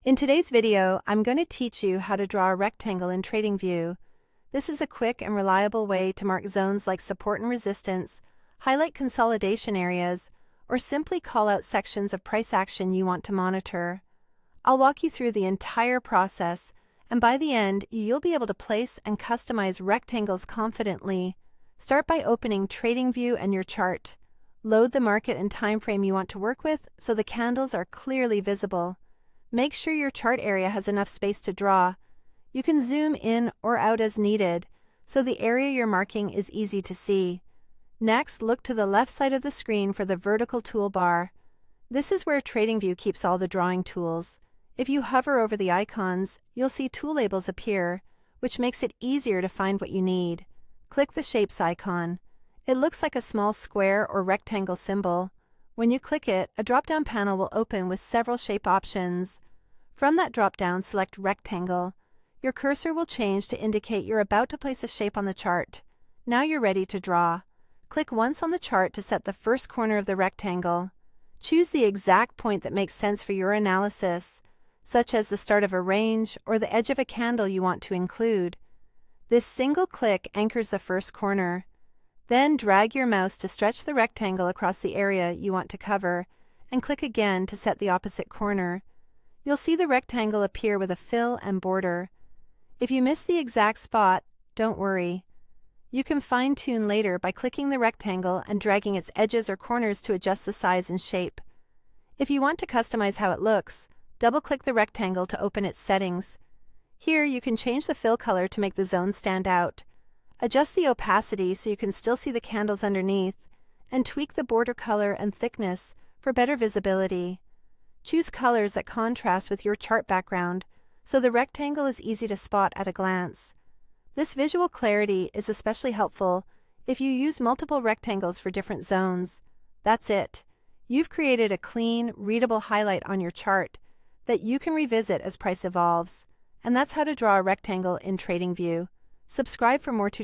In today's video, I'm going to teach you how to draw a rectangle in TradingView. This is a quick and reliable way to mark zones like support and resistance, highlight consolidation areas, or simply call out sections of price action you want to monitor. I'll walk you through the entire process, and by the end, you'll be able to place and customize rectangles confidently. Start by opening TradingView and your chart. Load the market and time frame you want to work with so the candles are clearly visible. Make sure your chart area has enough space to draw. You can zoom in or out as needed, so the area you're marking is easy to see. Next, look to the left side of the screen for the vertical toolbar. This is where TradingView keeps all the drawing tools. If you hover over the icons, you'll see tool labels appear, which makes it easier to find what you need. Click the Shapes icon. It looks like a small square or rectangle symbol. When you click it, a drop-down panel will open with several shape options. From that drop-down, select Rectangle. Your cursor will change to indicate you're about to place a shape on the chart. Now you're ready to draw. Click once on the chart to set the first corner of the rectangle. Choose the exact point that makes sense for your analysis, such as the start of a range or the edge of a candle you want to include. This single click anchors the first corner. Then drag your mouse to stretch the rectangle across the area you want to cover, and click again to set the opposite corner. You'll see the rectangle appear with a fill and border. If you miss the exact spot, don't worry. You can fine-tune later by clicking the rectangle and dragging its edges or corners to adjust the size and shape. If you want to customize how it looks, double-click the rectangle to open its settings. Here you can change the fill color to make the zone stand out. Adjust the opacity so you can still see the candles underneath, and tweak the border color and thickness for better visibility. Choose colors that contrast with your chart background, so the rectangle is easy to spot at a glance. This visual clarity is especially helpful if you use multiple rectangles for different zones. That's it. You've created a clean, readable highlight on your chart that you can revisit as price evolves. And that's how to draw a rectangle in TradingView. Subscribe for more tutorials.